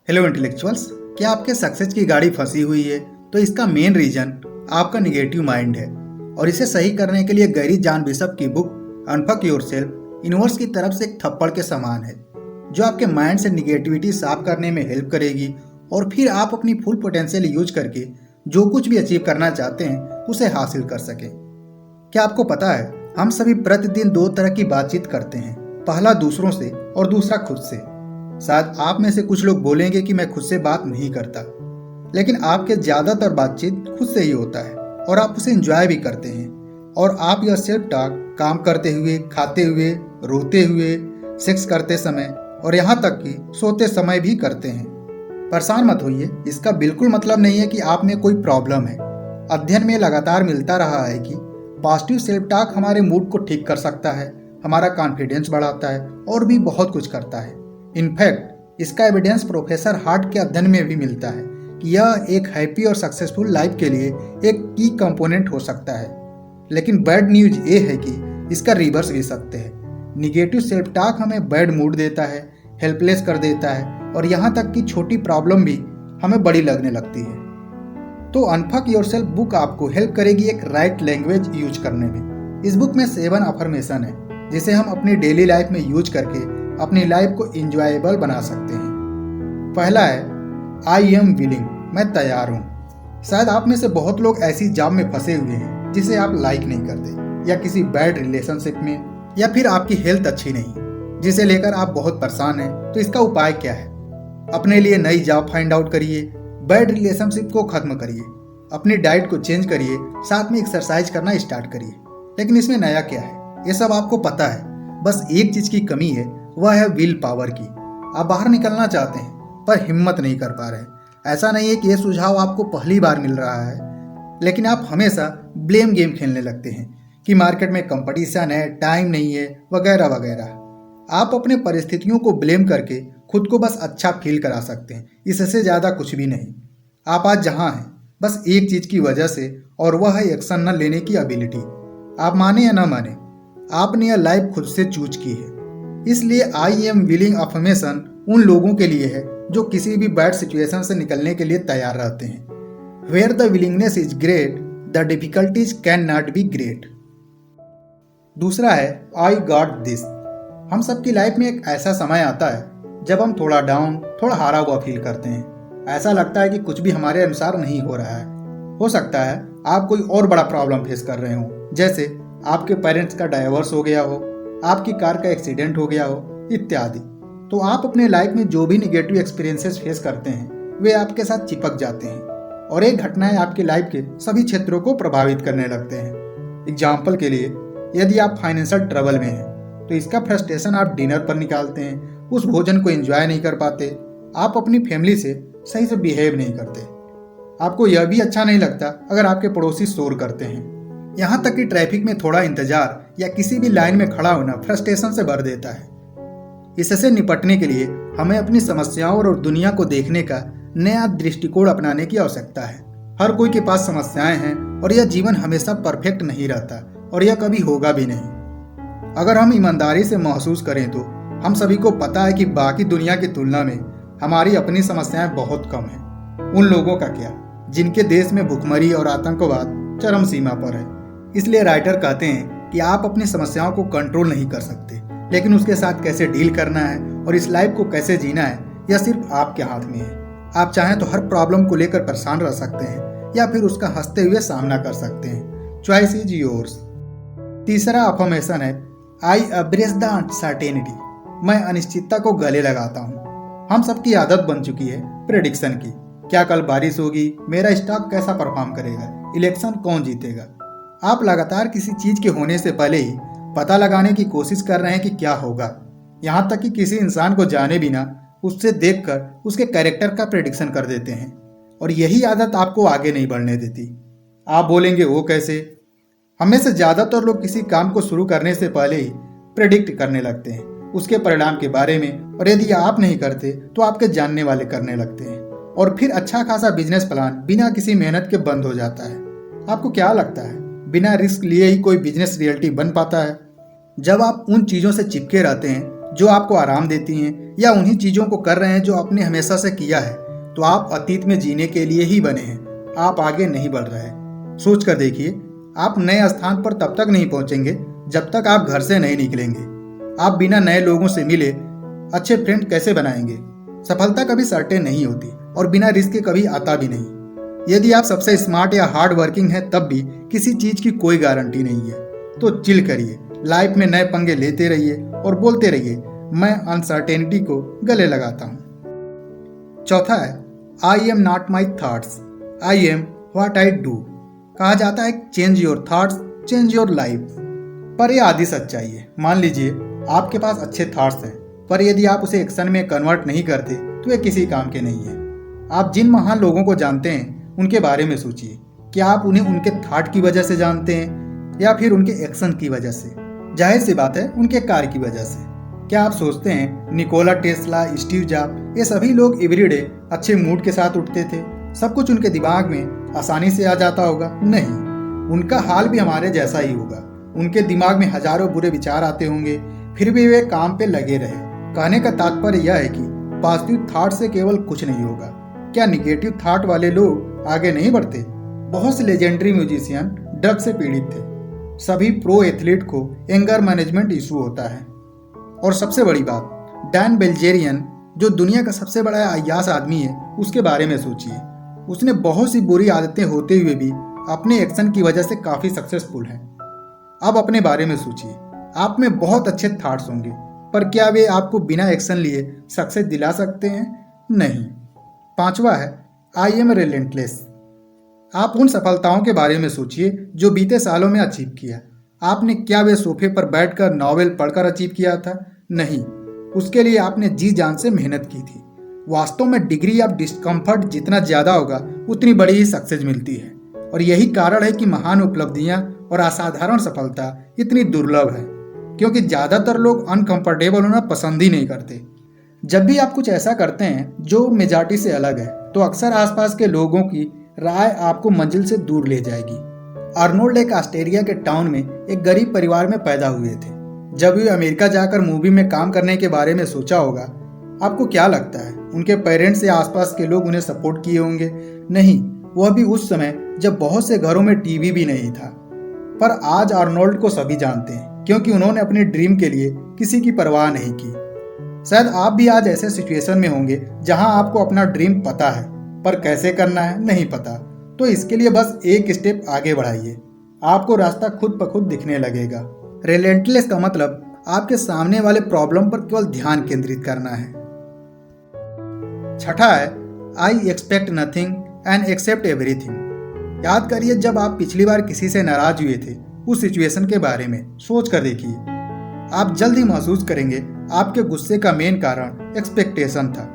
Hello intellectuals, क्या आपके success की गाड़ी फंसी हुई है तो इसका मेन रीजन आपका निगेटिव माइंड है। और इसे सही करने के लिए गैरी जॉन बिशप की बुक अनफक योरसेल्फ यूनिवर्स की तरफ से एक थप्पड़ के समान है, जो आपके माइंड से निगेटिविटी साफ करने में हेल्प करेगी और फिर आप अपनी फुल पोटेंशियल यूज करके जो कुछ भी अचीव करना चाहते हैं उसे हासिल कर सकें। क्या आपको पता है, हम सभी प्रतिदिन दो तरह की बातचीत करते हैं, पहला दूसरों से और दूसरा खुद से। शायद आप में से कुछ लोग बोलेंगे कि मैं खुद से बात नहीं करता, लेकिन आपके ज़्यादातर बातचीत खुद से ही होता है और आप उसे एंजॉय भी करते हैं। और आप यह सेल्फ टॉक काम करते हुए, खाते हुए, रोते हुए, सेक्स करते समय और यहाँ तक कि सोते समय भी करते हैं। परेशान मत होइए, इसका बिल्कुल मतलब नहीं है कि आप में कोई प्रॉब्लम है। अध्ययन में लगातार मिलता रहा है कि पॉजिटिव सेल्फ टॉक हमारे मूड को ठीक कर सकता है, हमारा कॉन्फिडेंस बढ़ाता है और भी बहुत कुछ करता है। इनफैक्ट इसका एविडेंस प्रोफेसर हार्ट के अध्ययन में भी मिलता है कि यह एक हैप्पी और सक्सेसफुल लाइफ के लिए एक की कंपोनेंट हो सकता है। लेकिन बैड न्यूज ये है कि इसका रिवर्स भी सकते हैं। निगेटिव सेल्फ टॉक हमें बैड मूड देता है, हेल्पलेस कर देता है और यहाँ तक कि छोटी प्रॉब्लम भी हमें बड़ी लगने लगती है। तो अनफक योरसेल्फ बुक आपको हेल्प करेगी एक राइट लैंग्वेज यूज करने में। इस बुक में 7 अफर्मेशन है जिसे हम अपनी डेली लाइफ में यूज करके अपनी लाइफ को इंजॉयबल बना सकते हैं। पहला है आई एम विलिंग, मैं तैयार हूँ। शायद आप में से बहुत लोग ऐसी जॉब में फंसे हुए हैं जिसे आप लाइक नहीं करते, या किसी बैड रिलेशनशिप में, या फिर आपकी हेल्थ अच्छी नहीं जिसे लेकर आप बहुत परेशान हैं। तो इसका उपाय क्या है? अपने लिए नई जॉब फाइंड आउट करिए, बैड रिलेशनशिप को खत्म करिए, अपनी डाइट को चेंज करिए, साथ में एक्सरसाइज करना स्टार्ट करिए। लेकिन इसमें नया क्या है? ये सब आपको पता है, बस एक चीज की कमी है, वह है विल पावर की। आप बाहर निकलना चाहते हैं पर हिम्मत नहीं कर पा रहे। ऐसा नहीं है कि यह सुझाव आपको पहली बार मिल रहा है, लेकिन आप हमेशा ब्लेम गेम खेलने लगते हैं कि मार्केट में कंपटीशन है, टाइम नहीं है, वगैरह वगैरह। आप अपने परिस्थितियों को ब्लेम करके खुद को बस अच्छा फील करा सकते हैं, इससे ज़्यादा कुछ भी नहीं। आप आज जहाँ हैं बस एक चीज़ की वजह से, और वह है एक्शन न लेने की एबिलिटी। आप माने या ना माने, आपने यह लाइफ खुद से चूज की है। इसलिए आई एम विलिंग अफर्मेशन उन लोगों के लिए है जो किसी भी बैड सिचुएशन से निकलने के लिए तैयार रहते हैं। Where the willingness is great, the difficulties can not be great. दूसरा है आई गॉट दिस। हम सबकी लाइफ में एक ऐसा समय आता है जब हम थोड़ा डाउन, थोड़ा हारा हुआ फील करते हैं। ऐसा लगता है कि कुछ भी हमारे अनुसार नहीं हो रहा है। हो सकता है आप कोई और बड़ा प्रॉब्लम फेस कर रहे हो, जैसे आपके पेरेंट्स का डाइवोर्स हो गया हो, आपकी कार का एक्सीडेंट हो गया हो, इत्यादि। तो आप अपने लाइफ में जो भी निगेटिव एक्सपीरियंसेस फेस करते हैं वे आपके साथ चिपक जाते हैं और एक घटनाएं आपकी लाइफ के सभी क्षेत्रों को प्रभावित करने लगते हैं। एग्जाम्पल के लिए, यदि आप फाइनेंशियल ट्रबल में हैं तो इसका फ्रस्ट्रेशन आप डिनर पर निकालते हैं, उस भोजन को एंजॉय नहीं कर पाते, आप अपनी फैमिली से सही से बिहेव नहीं करते। आपको यह भी अच्छा नहीं लगता अगर आपके पड़ोसी शोर करते हैं। यहाँ तक कि ट्रैफिक में थोड़ा इंतजार या किसी भी लाइन में खड़ा होना फ्रस्ट्रेशन से भर देता है। इससे निपटने के लिए हमें अपनी समस्याओं और दुनिया को देखने का नया दृष्टिकोण अपनाने की आवश्यकता है। हर कोई के पास समस्याएं हैं और यह जीवन हमेशा परफेक्ट नहीं रहता और यह कभी होगा भी नहीं। अगर हम ईमानदारी से महसूस करें तो हम सभी को पता है कि बाकी दुनिया की तुलना में हमारी अपनी समस्याएं बहुत कम हैं। उन लोगों का क्या जिनके देश में भुखमरी और आतंकवाद चरम सीमा पर है। इसलिए राइटर कहते हैं कि आप अपनी समस्याओं को कंट्रोल नहीं कर सकते, लेकिन उसके साथ कैसे डील करना है और इस लाइफ को कैसे जीना है यह सिर्फ आपके हाथ में है। आप चाहें तो हर प्रॉब्लम को लेकर परेशान रह सकते हैं या फिर उसका हंसते हुए सामना कर सकते हैं। Choice is yours. तीसरा अफर्मेशन है आई एम्ब्रेस द अनसर्टेनिटी, मैं अनिश्चितता को गले लगाता हूँ। हम सबकी आदत बन चुकी है प्रेडिक्शन की। क्या कल बारिश होगी, मेरा स्टॉक कैसा परफॉर्म करेगा, इलेक्शन कौन जीतेगा। आप लगातार किसी चीज के होने से पहले ही पता लगाने की कोशिश कर रहे हैं कि क्या होगा। यहाँ तक कि किसी इंसान को जाने बिना उससे देखकर उसके कैरेक्टर का प्रेडिक्शन कर देते हैं और यही आदत आपको आगे नहीं बढ़ने देती। आप बोलेंगे वो कैसे? हमें से ज़्यादातर लोग किसी काम को शुरू करने से पहले ही प्रेडिक्ट करने लगते हैं उसके परिणाम के बारे में, और यदि आप नहीं करते तो आपके जानने वाले करने लगते हैं और फिर अच्छा खासा बिजनेस प्लान बिना किसी मेहनत के बंद हो जाता है। आपको क्या लगता है बिना रिस्क लिए ही कोई बिजनेस रियलिटी बन पाता है? जब आप उन चीज़ों से चिपके रहते हैं जो आपको आराम देती हैं, या उन्हीं चीज़ों को कर रहे हैं जो आपने हमेशा से किया है, तो आप अतीत में जीने के लिए ही बने हैं, आप आगे नहीं बढ़ रहे हैं। सोच कर देखिए, आप नए स्थान पर तब तक नहीं पहुंचेंगे जब तक आप घर से नहीं निकलेंगे। आप बिना नए लोगों से मिले अच्छे फ्रेंड कैसे बनाएंगे? सफलता कभी सर्टेन नहीं होती और बिना रिस्क के कभी आता भी नहीं। यदि आप सबसे स्मार्ट या हार्ड वर्किंग हैं तब भी किसी चीज़ की कोई गारंटी नहीं है। तो चिल करिए, लाइफ में नए पंगे लेते रहिए और बोलते रहिए, मैं अनसर्टेनिटी को गले लगाता हूँ। चौथा है, I am not my thoughts, I am what I do. कहा जाता है change your thoughts change your life, पर यह आधी सच्चाई है। मान लीजिए आपके पास अच्छे थॉट्स हैं, पर यदि आप उसे एक्शन में कन्वर्ट नहीं करते तो ये किसी काम के नहीं है। आप जिन महान लोगों को जानते हैं उनके बारे में सोचिए, क्या आप उन्हें उनके थॉट की वजह से जानते हैं या फिर उनके एक्शन की वजह से? जाहिर सी बात है, उनके कार्य की वजह से। क्या आप सोचते हैं निकोला टेस्ला, स्टीव जॉब, ये सभी लोग एवरीडे अच्छे मूड के साथ उठते थे? सब कुछ उनके दिमाग में आसानी से आ जाता होगा? नहीं, उनका हाल भी हमारे जैसा ही होगा। उनके दिमाग में हजारों बुरे विचार आते होंगे, फिर भी वे काम पे लगे रहे। कहने का तात्पर्य यह है कि पॉजिटिव थॉट से केवल कुछ नहीं होगा। क्या निगेटिव थॉट वाले लोग आगे नहीं बढ़ते? बहुत से लेजेंडरी म्यूजिशियन ड्रग से पीड़ित थे। सभी प्रो एथलीट को एंगर मैनेजमेंट इशू होता है। और सबसे बड़ी बात, डैन बिल्जेरियन, जो दुनिया का सबसे बड़ा अय्याश आदमी है, उसके बारे में सोचिए। उसने बहुत सी बुरी आदतें होते हुए भी अपने एक्शन की वजह से काफ़ी सक्सेसफुल हैं। अब अपने बारे में सोचिए, आप में बहुत अच्छे थॉट्स होंगे, पर क्या वे आपको बिना एक्शन लिए सक्सेस दिला सकते हैं? नहीं। पांचवा है, आई एम रिलेंटलेस। आप उन सफलताओं के बारे में सोचिए जो बीते सालों में अचीव किया। आपने क्या वे सोफे पर बैठकर नॉवेल पढ़कर अचीव किया था? नहीं, उसके लिए आपने जी जान से मेहनत की थी। वास्तव में डिग्री ऑफ डिस्कम्फर्ट जितना ज़्यादा होगा उतनी बड़ी ही सक्सेस मिलती है। और यही कारण है कि महान उपलब्धियां और असाधारण सफलता इतनी दुर्लभ है, क्योंकि ज़्यादातर लोग अनकंफर्टेबल होना पसंद ही नहीं करते। जब भी आप कुछ ऐसा करते हैं जो मेजॉरिटी से अलग है, तो अक्सर आसपास के लोगों की राय आपको मंजिल से दूर ले जाएगी। आर्नोल्ड एक ऑस्ट्रेलिया के टाउन में एक गरीब परिवार में पैदा हुए थे। जब वे अमेरिका जाकर मूवी में काम करने के बारे में सोचा होगा, आपको क्या लगता है उनके पेरेंट्स या आसपास के लोग उन्हें सपोर्ट किए होंगे? नहीं, वह भी उस समय जब बहुत से घरों में टीवी भी नहीं था। पर आज आर्नोल्ड को सभी जानते हैं, क्योंकि उन्होंने अपने ड्रीम के लिए किसी की परवाह नहीं की। शायद आप भी आज ऐसे सिचुएशन में होंगे जहां आपको अपना ड्रीम पता है, पर कैसे करना है नहीं पता। तो इसके लिए बस एक स्टेप आगे बढ़ाइए, आपको रास्ता खुद ब खुद दिखने लगेगा। रिलेंटलेस का मतलब आपके सामने वाले प्रॉब्लम पर केवल ध्यान केंद्रित करना है। छठा है, I expect nothing and accept everything. याद करिए, जब आप पिछली बार किसी से नाराज हुए थे, उस सिचुएशन के बारे में सोच कर देखिए। आप जल्द ही महसूस करेंगे आपके गुस्से का मेन कारण एक्सपेक्टेशन था।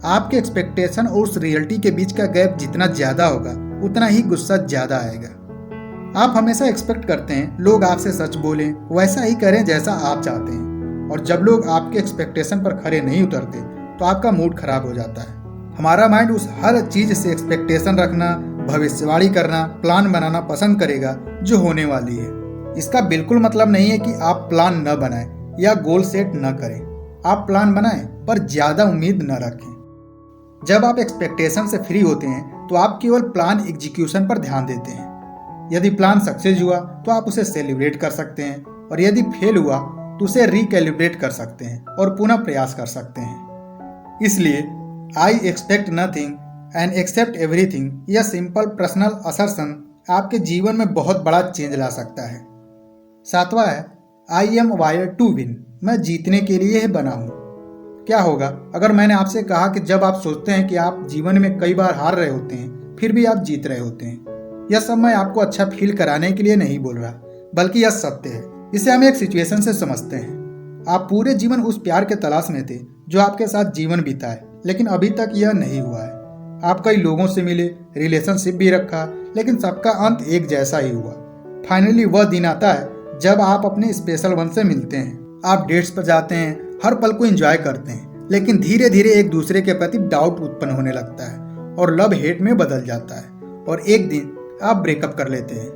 आपके एक्सपेक्टेशन और उस रियलिटी के बीच का गैप जितना ज़्यादा होगा उतना ही गुस्सा ज़्यादा आएगा। आप हमेशा एक्सपेक्ट करते हैं लोग आपसे सच बोलें, वैसा ही करें जैसा आप चाहते हैं, और जब लोग आपके एक्सपेक्टेशन पर खरे नहीं उतरते तो आपका मूड खराब हो जाता है। हमारा माइंड उस हर चीज़ से एक्सपेक्टेशन रखना, भविष्यवाणी करना, प्लान बनाना पसंद करेगा जो होने वाली है। इसका बिल्कुल मतलब नहीं है कि आप प्लान न बनाएं या गोल सेट न करें। आप प्लान बनाएं पर ज़्यादा उम्मीद न रखें। जब आप एक्सपेक्टेशन से फ्री होते हैं तो आप केवल प्लान एग्जीक्यूशन पर ध्यान देते हैं। यदि प्लान सक्सेस हुआ तो आप उसे सेलिब्रेट कर सकते हैं, और यदि फेल हुआ तो उसे रिकैलिब्रेट कर सकते हैं और पुनः प्रयास कर सकते हैं। इसलिए I expect nothing and accept everything, यह सिंपल पर्सनल असर्शन आपके जीवन में बहुत बड़ा चेंज ला सकता है। सातवां है, I am wired to win. मैं जीतने के लिए ही बना हूँ। क्या होगा अगर मैंने आपसे कहा कि जब आप सोचते हैं कि आप जीवन में कई बार हार रहे होते हैं, फिर भी आप जीत रहे होते हैं? यह सब मैं आपको अच्छा फील कराने के लिए नहीं बोल रहा, बल्कि यह सत्य है। इसे हम एक सिचुएशन से समझते हैं। आप पूरे जीवन उस प्यार के तलाश में थे जो आपके साथ जीवन बिताए, लेकिन अभी तक यह नहीं हुआ है। आप कई लोगों से मिले, रिलेशनशिप भी रखा, लेकिन सबका अंत एक जैसा ही हुआ। फाइनली वह दिन आता है जब आप अपने स्पेशल वन से मिलते हैं। आप डेट्स पर जाते हैं, हर पल को एंजॉय करते हैं, लेकिन धीरे धीरे एक दूसरे के प्रति डाउट उत्पन्न होने लगता है और लव हेट में बदल जाता है, और एक दिन आप ब्रेकअप कर लेते हैं।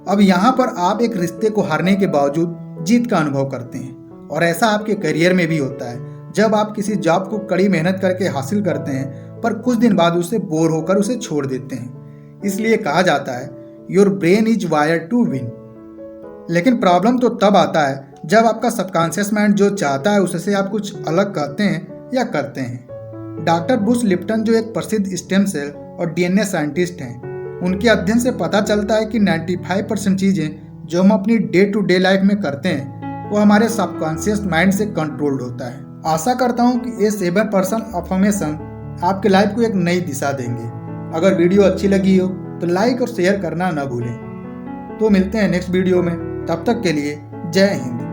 अब यहाँ पर आप एक रिश्ते को हारने के बावजूद जीत का अनुभव करते हैं, और ऐसा आपके करियर में भी होता है। जब आप किसी जॉब को कड़ी मेहनत करके हासिल करते हैं पर कुछ दिन बाद उससे बोर होकर उसे छोड़ देते हैं। इसलिए कहा जाता है your brain is wired to win. लेकिन प्रॉब्लम तो तब आता है जब आपका सबकॉन्शियस माइंड जो चाहता है उससे आप कुछ अलग कहते हैं या करते हैं। डॉक्टर ब्रूस लिप्टन जो एक प्रसिद्ध स्टेम सेल और डीएनए साइंटिस्ट हैं, उनके अध्ययन से पता चलता है कि 95% चीज़ें जो हम अपनी डे टू डे लाइफ में करते हैं वो हमारे सबकॉन्शियस माइंड से कंट्रोल्ड होता है। आशा करता हूँ कि ये 7% अफर्मेशन आपके लाइफ को एक नई दिशा देंगे। अगर वीडियो अच्छी लगी हो तो लाइक और शेयर करना न भूलें। तो मिलते हैं नेक्स्ट वीडियो में, तब तक के लिए जय हिंद।